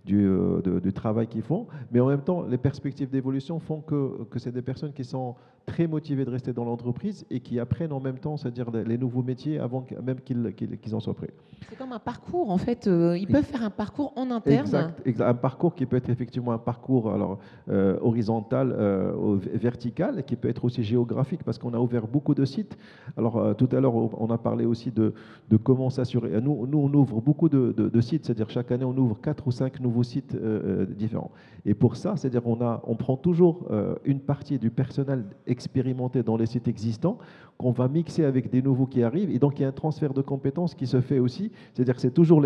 du travail qu'ils font, mais en même temps, les perspectives d'évolution font que c'est des personnes qui sont très motivées de rester dans l'entreprise et qui apprennent en même temps, c'est-à-dire les nouveaux métiers avant même qu'ils en soient prêts.
C'est comme un parcours, en fait. Ils peuvent faire un parcours en interne.
Exact. Un parcours qui peut être effectivement un parcours horizontal, vertical, qui peut être aussi géographique, parce qu'on a ouvert beaucoup de sites. Alors, tout à l'heure, on a parlé aussi de comment s'assurer. Nous, on ouvre beaucoup de sites, c'est-à-dire chaque année, on ouvre 4 ou 5 nouveaux sites différents. Et pour ça, c'est-à-dire on prend toujours une partie du personnel expérimenté dans les sites existants qu'on va mixer avec des nouveaux qui arrivent. Et donc, il y a un transfert de compétences qui se fait aussi. C'est-à-dire que c'est toujours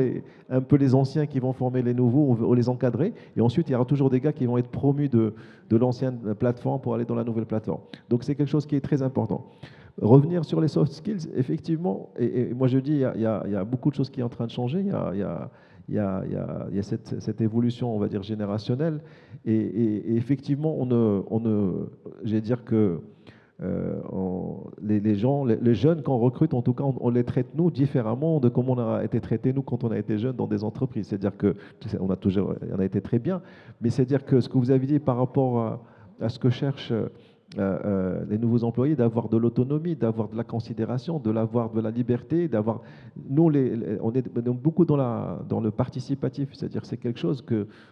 un peu les anciens qui vont former les nouveaux ou les encadrer. Et ensuite, il y aura toujours des gars qui vont être promus de l'ancienne plateforme pour aller dans la nouvelle plateforme. Donc, c'est quelque chose qui est très important. Revenir sur les soft skills, effectivement, et moi je dis, il y a beaucoup de choses qui sont en train de changer. Il y a cette évolution, on va dire, générationnelle. Et effectivement, je vais dire que les jeunes qu'on recrute, en tout cas, on les traite, nous, différemment de comment on a été traités, nous, quand on a été jeunes dans des entreprises. C'est-à-dire qu'on a été très bien, mais c'est-à-dire que ce que vous avez dit par rapport à ce que cherchent les nouveaux employés, d'avoir de l'autonomie, d'avoir de la considération, de la liberté, d'avoir... Nous, on est beaucoup dans le participatif, c'est-à-dire c'est quelque chose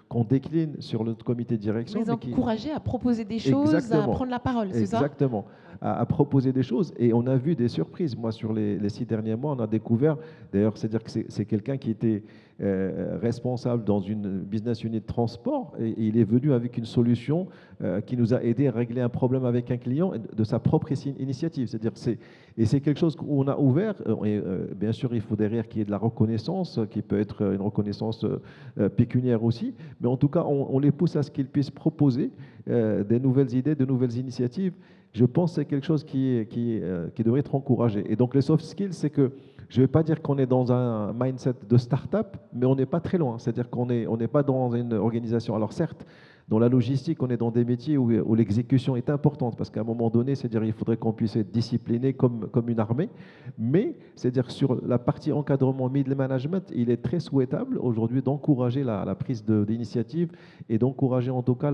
qu'on décline sur notre comité de direction.
Les encourager à proposer des choses, à prendre la parole, c'est ça ?
Exactement, à proposer des choses. Et on a vu des surprises. Moi, sur les 6 derniers mois, on a découvert, d'ailleurs, c'est-à-dire que c'est quelqu'un qui était responsable dans une business unit de transport, et il est venu avec une solution qui nous a aidé à régler un problème avec un client de sa propre initiative. C'est-à-dire c'est quelque chose où on a ouvert, et bien sûr il faut derrière qu'il y ait de la reconnaissance, qui peut être une reconnaissance pécuniaire aussi, mais en tout cas on les pousse à ce qu'ils puissent proposer des nouvelles idées, de nouvelles initiatives. Je pense que c'est quelque chose qui devrait être encouragé. Et donc les soft skills, c'est que je ne vais pas dire qu'on est dans un mindset de start-up, mais on n'est pas très loin. C'est-à-dire qu'on n'est pas dans une organisation. Alors certes, dans la logistique, on est dans des métiers où l'exécution est importante, parce qu'à un moment donné, c'est-à-dire il faudrait qu'on puisse être discipliné comme une armée. Mais c'est-à-dire sur la partie encadrement, middle management, il est très souhaitable aujourd'hui d'encourager la prise d'initiative et d'encourager en tout cas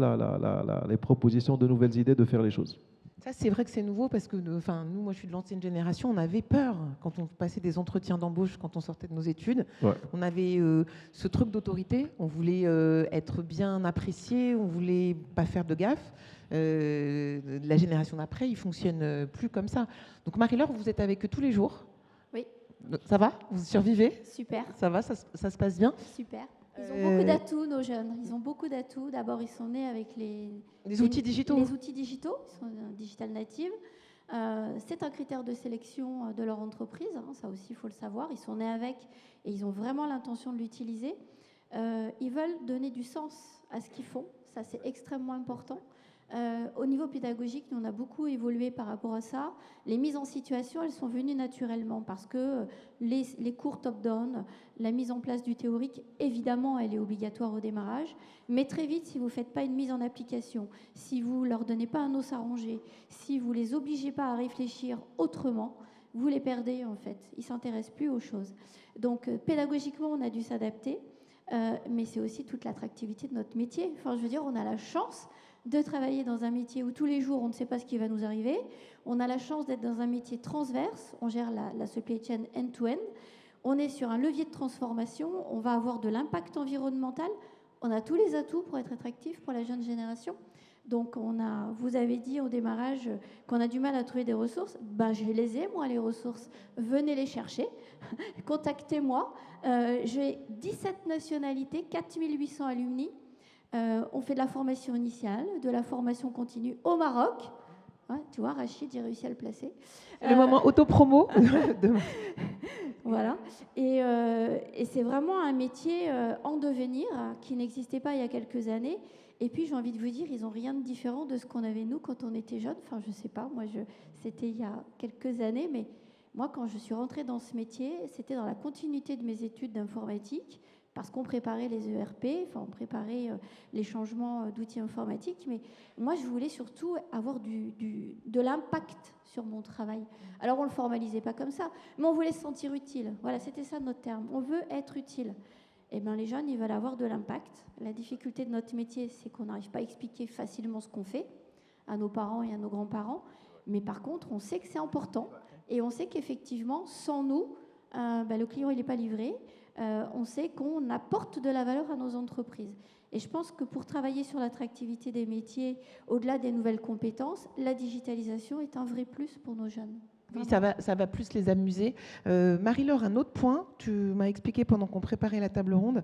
les propositions de nouvelles idées de faire les choses.
Ça, c'est vrai que c'est nouveau parce que nous, moi, je suis de l'ancienne génération, on avait peur quand on passait des entretiens d'embauche, quand on sortait de nos études. Ouais. On avait ce truc d'autorité, on voulait être bien apprécié, on voulait pas faire de gaffe. La génération d'après, ils fonctionnent plus comme ça. Donc, Marie-Laure, vous êtes avec eux tous les jours.
Oui.
Ça va ? Vous survivez ?
Super.
Ça va ? Ça se passe bien ?
Super. Ils ont beaucoup d'atouts, nos jeunes. Ils ont beaucoup d'atouts. D'abord, ils sont nés avec
les outils digitaux.
Les outils digitaux, ils sont digital native. C'est un critère de sélection de leur entreprise, hein, ça aussi il faut le savoir. Ils sont nés avec et ils ont vraiment l'intention de l'utiliser. Ils veulent donner du sens à ce qu'ils font, ça c'est extrêmement important. Au niveau pédagogique, nous on a beaucoup évolué par rapport à ça. Les mises en situation, elles sont venues naturellement parce que les cours top-down, la mise en place du théorique, évidemment, elle est obligatoire au démarrage. Mais très vite, si vous ne faites pas une mise en application, si vous ne leur donnez pas un os à ronger, si vous ne les obligez pas à réfléchir autrement, vous les perdez en fait. Ils ne s'intéressent plus aux choses. Donc pédagogiquement, on a dû s'adapter, mais c'est aussi toute l'attractivité de notre métier. Enfin, je veux dire, on a la chance de travailler dans un métier où tous les jours, on ne sait pas ce qui va nous arriver. On a la chance d'être dans un métier transverse. On gère la supply chain end-to-end. On est sur un levier de transformation. On va avoir de l'impact environnemental. On a tous les atouts pour être attractif pour la jeune génération. Donc, vous avez dit au démarrage qu'on a du mal à trouver des ressources. Ben, je les ai, moi, les ressources. Venez les chercher. Contactez-moi. J'ai 17 nationalités, 4800 alumni. On fait de la formation initiale, de la formation continue au Maroc. Ouais, tu vois, Rachid, j'ai réussi à le placer.
Le moment auto-promo.
Voilà. Et c'est vraiment un métier en devenir qui n'existait pas il y a quelques années. Et puis, j'ai envie de vous dire, ils n'ont rien de différent de ce qu'on avait, nous, quand on était jeunes. Enfin, je ne sais pas, moi, c'était il y a quelques années. Mais moi, quand je suis rentrée dans ce métier, c'était dans la continuité de mes études d'informatique, parce qu'on préparait les ERP, enfin, on préparait les changements d'outils informatiques. Mais moi, je voulais surtout avoir de l'impact sur mon travail. Alors, on ne le formalisait pas comme ça, mais on voulait se sentir utile. Voilà, c'était ça notre terme. On veut être utile. Eh bien, les jeunes, ils veulent avoir de l'impact. La difficulté de notre métier, c'est qu'on n'arrive pas à expliquer facilement ce qu'on fait à nos parents et à nos grands-parents. Mais par contre, on sait que c'est important. Et on sait qu'effectivement, sans nous, le client, il n'est pas livré. On sait qu'on apporte de la valeur à nos entreprises. Et je pense que pour travailler sur l'attractivité des métiers, au-delà des nouvelles compétences, la digitalisation est un vrai plus pour nos jeunes.
Oui, ça va plus les amuser. Marie-Laure, un autre point, tu m'as expliqué pendant qu'on préparait la table ronde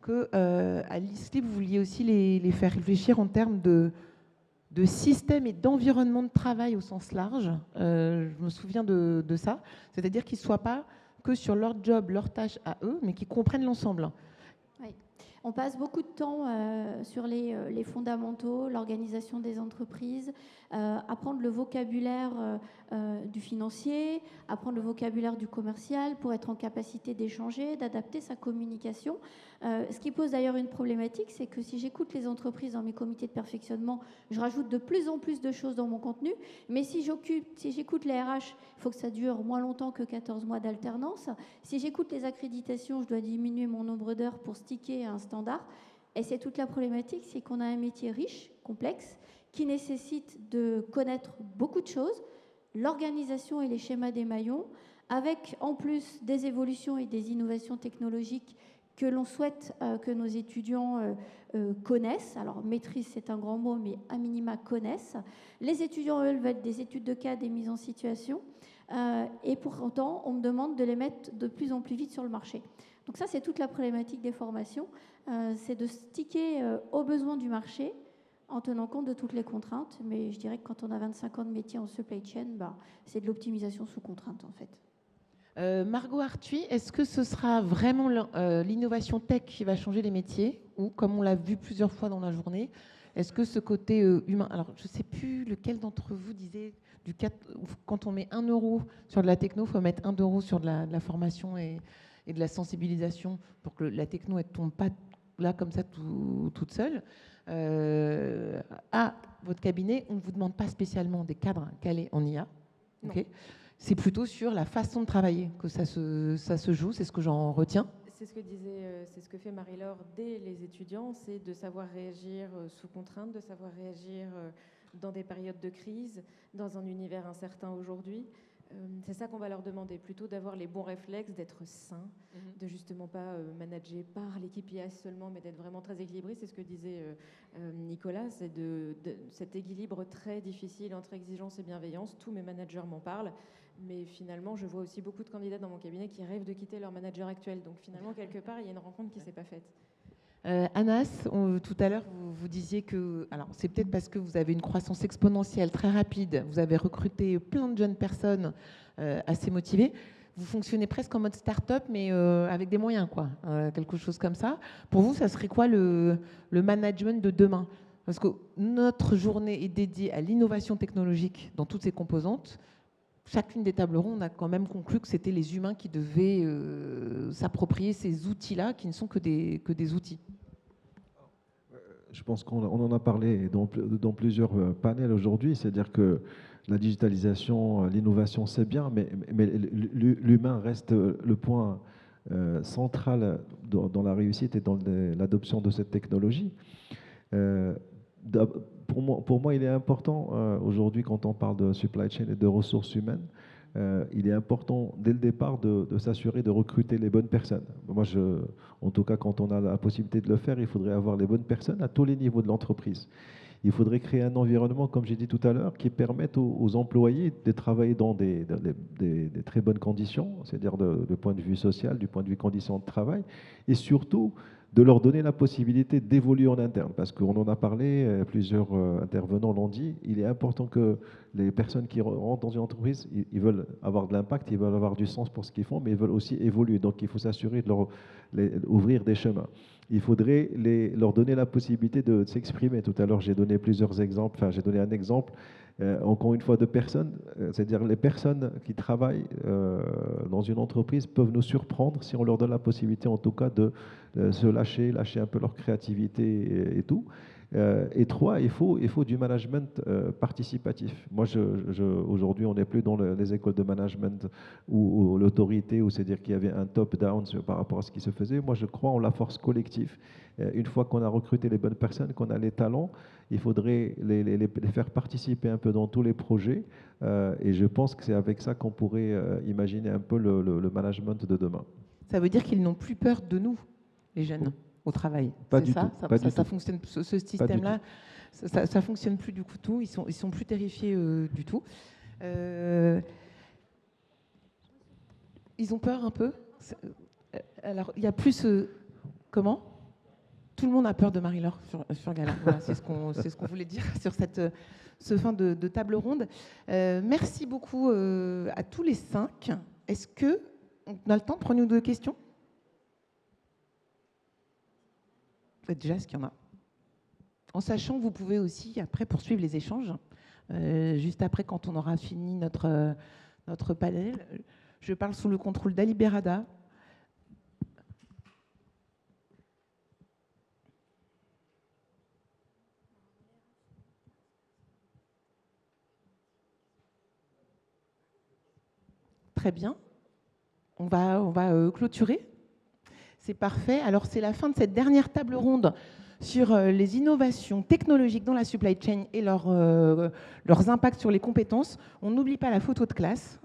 qu'à l'ISLI, vous vouliez aussi les faire réfléchir en termes de système et d'environnement de travail au sens large. Je me souviens de ça. C'est-à-dire qu'ils ne soient pas que sur leur job, leur tâche à eux, mais qu'ils comprennent l'ensemble.
Oui. On passe beaucoup de temps sur les fondamentaux, l'organisation des entreprises, apprendre le vocabulaire du financier, apprendre le vocabulaire du commercial pour être en capacité d'échanger, d'adapter sa communication. Ce qui pose d'ailleurs une problématique, c'est que si j'écoute les entreprises dans mes comités de perfectionnement, je rajoute de plus en plus de choses dans mon contenu, mais si j'écoute les RH, il faut que ça dure moins longtemps que 14 mois d'alternance. Si j'écoute les accréditations, je dois diminuer mon nombre d'heures pour sticker à un standard. Et c'est toute la problématique, c'est qu'on a un métier riche, complexe, qui nécessite de connaître beaucoup de choses, l'organisation et les schémas des maillons, avec en plus des évolutions et des innovations technologiques que l'on souhaite que nos étudiants connaissent. Alors, maîtrise, c'est un grand mot, mais à minima connaissent. Les étudiants, eux, veulent des études de cas, des mises en situation. Et pour autant, on me demande de les mettre de plus en plus vite sur le marché. Donc ça, c'est toute la problématique des formations. C'est de sticker aux besoins du marché en tenant compte de toutes les contraintes. Mais je dirais que quand on a 25 ans de métier en supply chain, c'est de l'optimisation sous contrainte, en fait.
Margot Arthuis, est-ce que ce sera vraiment l'innovation tech qui va changer les métiers ou, comme on l'a vu plusieurs fois dans la journée, est-ce que ce côté humain... Alors, je ne sais plus lequel d'entre vous disait quand on met 1 euro sur de la techno, il faut mettre 1 euro sur de la formation et de la sensibilisation pour que la techno ne tombe pas là comme ça toute seule. À votre cabinet, on ne vous demande pas spécialement des cadres calés en IA. Okay. C'est plutôt sur la façon de travailler que ça se joue, c'est ce que j'en retiens.
C'est ce que fait Marie-Laure dès les étudiants, c'est de savoir réagir sous contrainte, de savoir réagir dans des périodes de crise, dans un univers incertain aujourd'hui. C'est ça qu'on va leur demander, plutôt d'avoir les bons réflexes, d'être sain, de justement pas manager par l'équipe IAS seulement, mais d'être vraiment très équilibré. C'est ce que disait Nicolas, c'est de cet équilibre très difficile entre exigence et bienveillance. Tous mes managers m'en parlent, mais finalement, je vois aussi beaucoup de candidats dans mon cabinet qui rêvent de quitter leur manager actuel. Donc finalement, quelque part, il y a une rencontre qui ne s'est pas faite.
Anas, tout à l'heure, vous disiez que, alors c'est peut-être parce que vous avez une croissance exponentielle très rapide, vous avez recruté plein de jeunes personnes assez motivées. Vous fonctionnez presque en mode start-up, mais avec des moyens, quoi, quelque chose comme ça. Pour vous, ça serait quoi le management de demain? Parce que notre journée est dédiée à l'innovation technologique dans toutes ses composantes. Chacune des tables rondes, on a quand même conclu que c'était les humains qui devaient s'approprier ces outils-là, qui ne sont que des outils.
Je pense qu'on en a parlé dans plusieurs panels aujourd'hui, c'est-à-dire que la digitalisation, l'innovation, c'est bien, mais l'humain reste le point central dans la réussite et dans l'adoption de cette technologie. Pour moi, il est important aujourd'hui, quand on parle de supply chain et de ressources humaines, il est important dès le départ de s'assurer de recruter les bonnes personnes. Moi, en tout cas, quand on a la possibilité de le faire, il faudrait avoir les bonnes personnes à tous les niveaux de l'entreprise. Il faudrait créer un environnement, comme j'ai dit tout à l'heure, qui permette aux employés de travailler dans des très bonnes conditions, c'est-à-dire du point de vue social, du point de vue conditions de travail, et surtout de leur donner la possibilité d'évoluer en interne. Parce qu'on en a parlé, plusieurs intervenants l'ont dit, il est important que les personnes qui rentrent dans une entreprise, ils veulent avoir de l'impact, ils veulent avoir du sens pour ce qu'ils font, mais ils veulent aussi évoluer. Donc il faut s'assurer de leur ouvrir des chemins. Il faudrait leur donner la possibilité de s'exprimer. Tout à l'heure, j'ai donné plusieurs exemples, enfin j'ai donné un exemple, encore une fois, de personnes, c'est-à-dire les personnes qui travaillent dans une entreprise peuvent nous surprendre si on leur donne la possibilité en tout cas de se lâcher un peu leur créativité et tout. Et trois, il faut du management participatif. Moi, aujourd'hui, on n'est plus dans les écoles de management où l'autorité, où c'est-à-dire qu'il y avait un top-down par rapport à ce qui se faisait. Moi, je crois en la force collective. Une fois qu'on a recruté les bonnes personnes, qu'on a les talents, il faudrait les faire participer un peu dans tous les projets. Et je pense que c'est avec ça qu'on pourrait imaginer un peu le management de demain.
Ça veut dire qu'ils n'ont plus peur de nous, les jeunes, au travail.
Pas
c'est
du
ça,
tout.
ça fonctionne, ce système-là, ça fonctionne plus du tout. Ils sont plus terrifiés du tout. Ils ont peur un peu. Alors, il y a plus... comment ? Tout le monde a peur de Marie-Laure Furgala. Voilà, c'est ce qu'on voulait dire sur ce fin de table ronde. Merci beaucoup à tous les 5. Est-ce qu'on a le temps de prendre une ou deux questions ? Déjà, est-ce qu'il y en a ? En sachant que vous pouvez aussi, après, poursuivre les échanges. Juste après, quand on aura fini notre panel. Je parle sous le contrôle d'Ali Berada. Très bien. On va clôturer. C'est parfait. Alors, c'est la fin de cette dernière table ronde sur les innovations technologiques dans la supply chain et leurs impacts sur les compétences. On n'oublie pas la photo de classe.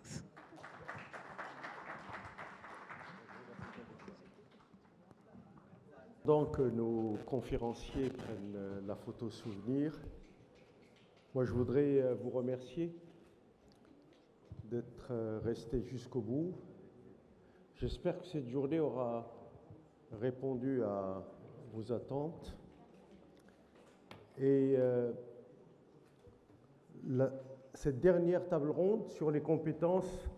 Donc, nos conférenciers prennent la photo souvenir. Moi, je voudrais vous remercier d'être resté jusqu'au bout. J'espère que cette journée aura répondu à vos attentes. Et cette dernière table ronde sur les compétences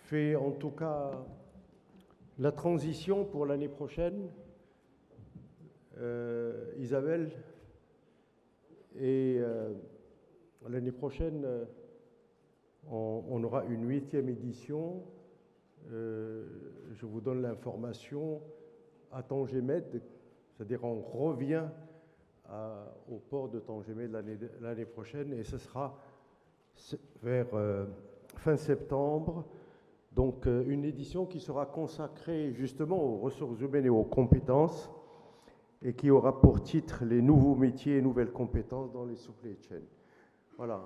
fait en tout cas la transition pour l'année prochaine. Isabelle, et l'année prochaine, on aura une 8e édition. Je vous donne l'information à Tangemed, c'est-à-dire on revient au port de Tangemed l'année prochaine, et ce sera vers fin septembre. Donc une édition qui sera consacrée justement aux ressources humaines et aux compétences, et qui aura pour titre les nouveaux métiers et nouvelles compétences dans les supply chains. Voilà.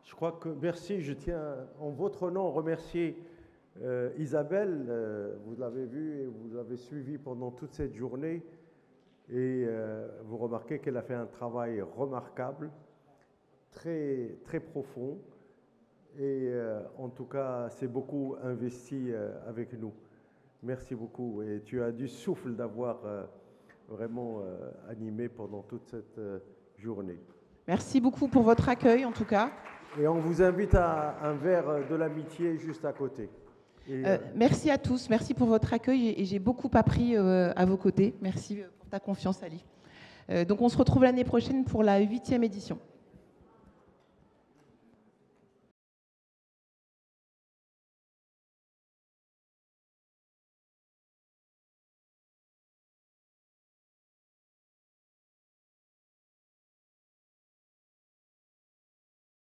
Je crois que, merci, je tiens en votre nom à remercier Isabelle. Vous l'avez vu et vous l'avez suivi pendant toute cette journée, et vous remarquez qu'elle a fait un travail remarquable, très, très profond, et en tout cas, c'est beaucoup investi avec nous. Merci beaucoup, et tu as du souffle d'avoir vraiment animé pendant toute cette journée.
Merci beaucoup pour votre accueil, en tout cas.
Et on vous invite à un verre de l'amitié juste à côté. Et,
merci à tous, merci pour votre accueil et j'ai beaucoup appris à vos côtés. Merci pour ta confiance, Ali. Donc on se retrouve l'année prochaine pour la 8e édition.